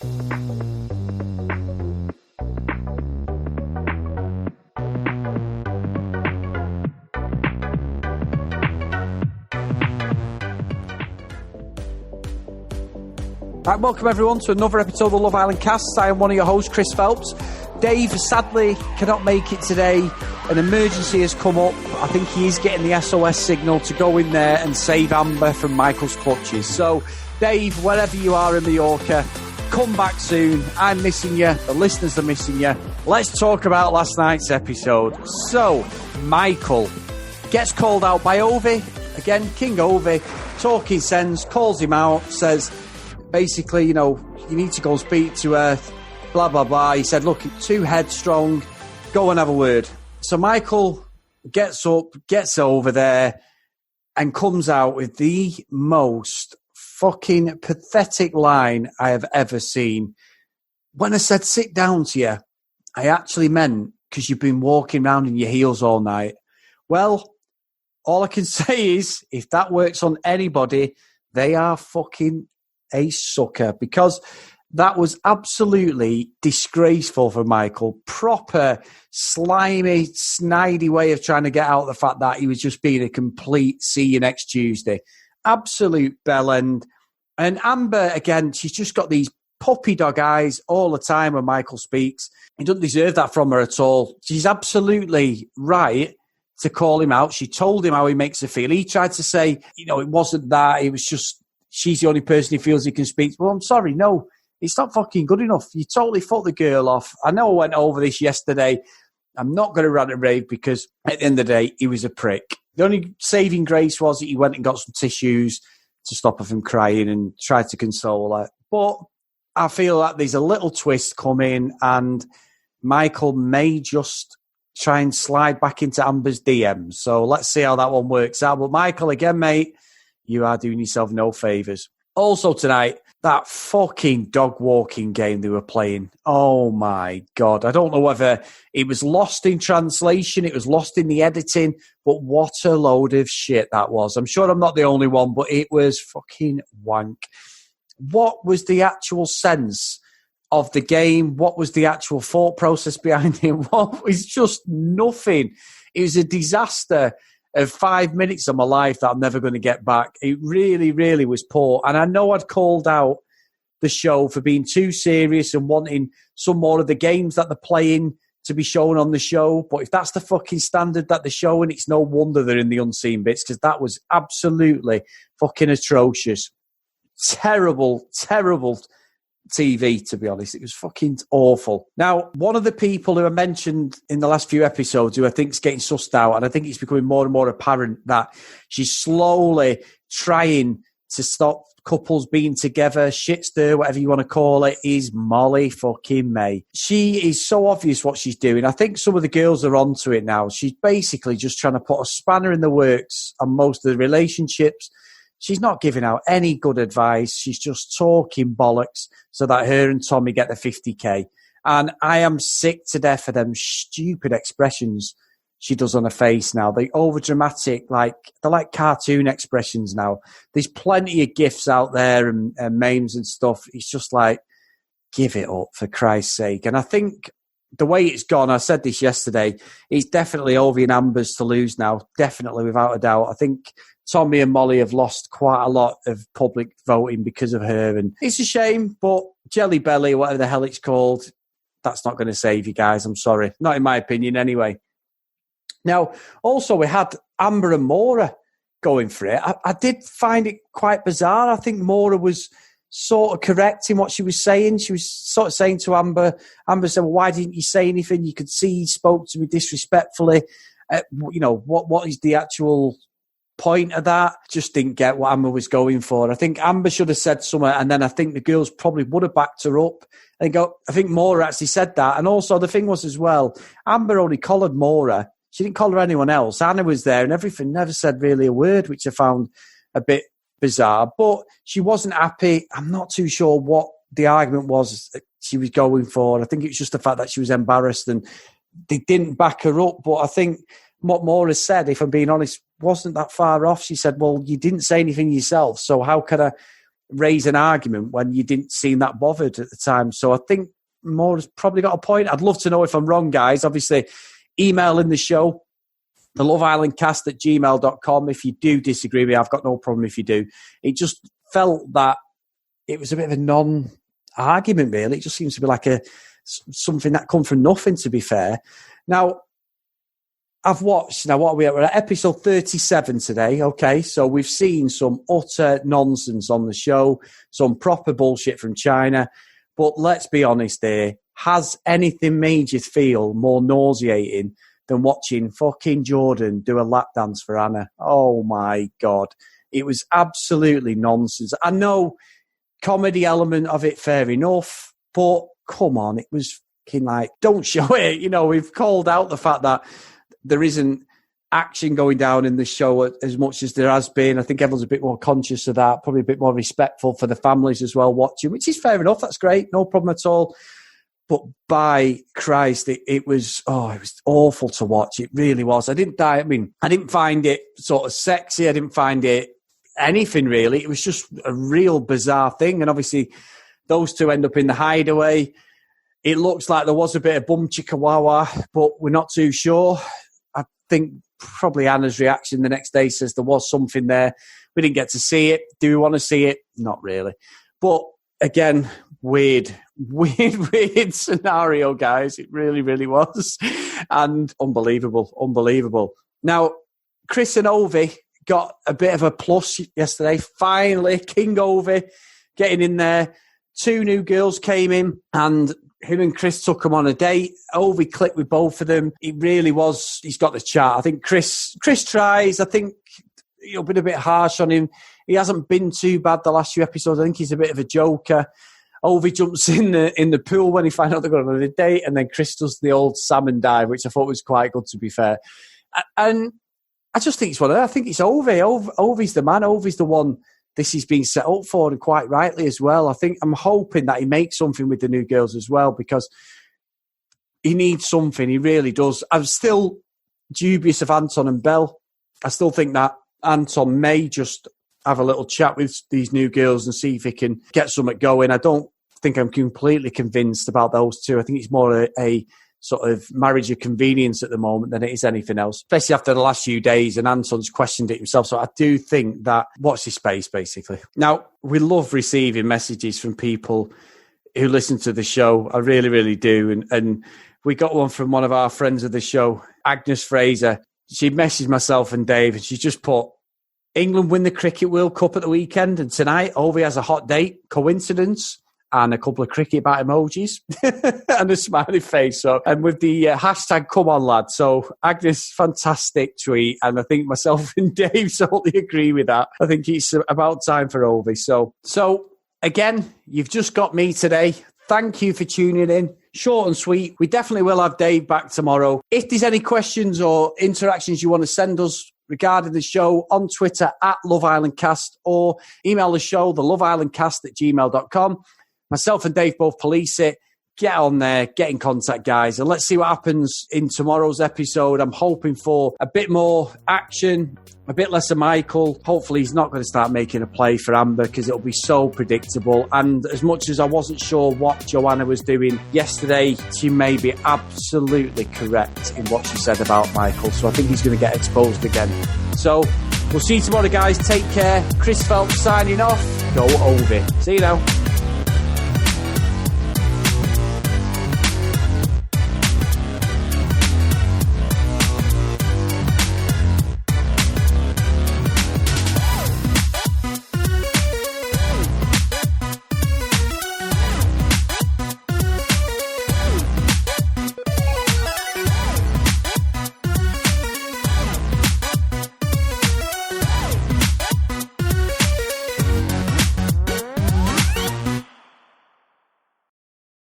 Right, welcome everyone to another episode of the Love Island Cast. I am one of your hosts, Chris Phelps. Dave sadly cannot make it today. An emergency has come up. I think he is getting the SOS signal to go in there and save Amber from Michael's clutches. So, Dave, wherever you are in Mallorca, come back soon. I'm missing you. The listeners are missing you. Let's talk about last night's episode. So, Michael gets called out by Ovi. Again, King Ovi, talking sense, calls him out, says, basically, you know, you need to go and speak to her, blah, blah, blah. He said, look, you're too headstrong, go and have a word. So Michael gets up, gets over there, and comes out with the most fucking pathetic line I have ever seen. When I said sit down to you, I actually meant because you've been walking around in your heels all night. Well, all I can say is, if that works on anybody, they are fucking a sucker, because that was absolutely disgraceful for Michael. Proper, slimy, snidey way of trying to get out the fact that he was just being a complete see you next Tuesday. Absolute bellend. And Amber, again, she's just got these puppy dog eyes all the time when Michael speaks. He doesn't deserve that from her at all. She's absolutely right to call him out. She told him how he makes her feel. He tried to say, you know, it wasn't that. It was just, she's the only person he feels he can speak to. Well, I'm sorry, no, it's not fucking good enough. You totally fucked the girl off. I know I went over this yesterday. I'm not going to rant and rave because at the end of the day, he was a prick. The only saving grace was that he went and got some tissues to stop her from crying and tried to console her. But I feel like there's a little twist coming and Michael may just try and slide back into Amber's DMs. So let's see how that one works out. But Michael, again, mate, you are doing yourself no favours. Also tonight, that fucking dog walking game they were playing. Oh my God. I don't know whether it was lost in translation, it was lost in the editing, but what a load of shit that was. I'm sure I'm not the only one, but it was fucking wank. What was the actual sense of the game? What was the actual thought process behind it? What was just nothing. It was a disaster of 5 minutes of my life that I'm never going to get back. It really, really was poor. And I know I'd called out the show for being too serious and wanting some more of the games that they're playing to be shown on the show. But if that's the fucking standard that they're showing, it's no wonder they're in the unseen bits, because that was absolutely fucking atrocious. Terrible, terrible TV, to be honest. It was fucking awful. Now, one of the people who I mentioned in the last few episodes who I think is getting sussed out, and I think it's becoming more and more apparent that she's slowly trying to stop couples being together, shit stir, whatever you want to call it, is Molly fucking May. She is so obvious what she's doing. I think some of the girls are onto it now. She's basically just trying to put a spanner in the works on most of the relationships. She's not giving out any good advice. She's just talking bollocks so that her and Tommy get the 50k. And I am sick to death of them stupid expressions she does on her face now. They over-dramatic, they're like cartoon expressions now. There's plenty of GIFs out there and memes and stuff. It's just like, give it up, for Christ's sake. And I think the way it's gone, I said this yesterday, it's definitely Ovi and Amber's to lose now. Definitely, without a doubt. I think Tommy and Molly have lost quite a lot of public voting because of her. And it's a shame, but Jelly Belly, whatever the hell it's called, that's not going to save you guys. I'm sorry. Not in my opinion, anyway. Now, also, we had Amber and Maura going for it. I did find it quite bizarre. I think Maura was sort of correct in what she was saying. She was sort of saying to Amber said, well, why didn't you say anything? You could see he spoke to me disrespectfully. What is the actual point of that? Just didn't get what Amber was going for. I think Amber should have said something, and then I think the girls probably would have backed her up. I think Maura actually said that. And also the thing was as well, Amber only collared Maura. She didn't collar anyone else. Anna was there and everything, never said really a word, which I found a bit bizarre. But she wasn't happy. I'm not too sure what the argument was that she was going for. I think it was just the fact that she was embarrassed and they didn't back her up. But I think what Maura said, if I'm being honest, wasn't that far off. She said, well, you didn't say anything yourself, so how could I raise an argument when you didn't seem that bothered at the time. So I think Maura's probably got a point. I'd love to know if I'm wrong, guys. Obviously, email in the show, the loveislandcast@gmail.com. If you do disagree with me, I've got no problem if you do. It just felt that it was a bit of a non-argument, really. It just seems to be like something that come from nothing, to be fair. Now, I've watched, what are we at? We're at episode 37 today, okay? So we've seen some utter nonsense on the show, some proper bullshit from China. But let's be honest here, has anything made you feel more nauseating than watching fucking Jordan do a lap dance for Anna? Oh my God. It was absolutely nonsense. I know comedy element of it, fair enough, but come on, it was fucking like, don't show it. You know, we've called out the fact that there isn't action going down in the show as much as there has been. I think everyone's a bit more conscious of that, probably a bit more respectful for the families as well watching, which is fair enough. That's great. No problem at all. But by Christ, it was awful to watch. It really was. I didn't find it sort of sexy. I didn't find it anything really. It was just a real bizarre thing. And obviously those two end up in the hideaway. It looks like there was a bit of bum chicka wah, but we're not too sure. I think probably Anna's reaction the next day says there was something there. We didn't get to see it. Do we want to see it? Not really. But again, weird scenario, guys. It really, really was. And unbelievable. Now, Chris and Ovi got a bit of a plus yesterday. Finally, King Ovi getting in there. 2 new girls came in and him and Chris took him on a date. Ovi clicked with both of them. It really was, he's got the chat. I think Chris tries. I think you've been a bit harsh on him. He hasn't been too bad the last few episodes. I think he's a bit of a joker. Ovi jumps in the pool when he finds out they're going on a date, and then Chris does the old salmon dive, which I thought was quite good, to be fair. And I just think it's one of them. I think it's Ovi. Ovi's the man. Ovi's the one this is being set up for, and quite rightly as well. I'm hoping that he makes something with the new girls as well, because he needs something. He really does. I'm still dubious of Anton and Belle. I still think that Anton may just have a little chat with these new girls and see if he can get something going. I don't think I'm completely convinced about those two. I think it's more a sort of marriage of convenience at the moment than it is anything else, especially after the last few days, and Anton's questioned it himself. So I do think that, watch this space, basically. Now, we love receiving messages from people who listen to the show. I really, really do. And we got one from one of our friends of the show, Agnes Fraser. She messaged myself and Dave, and she just put, England win the Cricket World Cup at the weekend, and tonight Ovi has a hot date. Coincidence? And a couple of cricket bat emojis and a smiley face. So, and with the hashtag come on lad. So Agnes, fantastic tweet. And I think myself and Dave totally agree with that. I think it's about time for Ovi. So again, you've just got me today. Thank you for tuning in. Short and sweet. We definitely will have Dave back tomorrow. If there's any questions or interactions you want to send us regarding the show, on Twitter @LoveIslandCast, or email the show, theloveislandcast@gmail.com. Myself and Dave both police it. Get on there, get in contact, guys, and let's see what happens in tomorrow's episode. I'm hoping for a bit more action, a bit less of Michael. Hopefully he's not going to start making a play for Amber, because it'll be so predictable. And as much as I wasn't sure what Joanna was doing yesterday, she may be absolutely correct in what she said about Michael. So I think he's going to get exposed again. So we'll see you tomorrow, guys. Take care. Chris Phelps signing off. Go Ovi. See you now.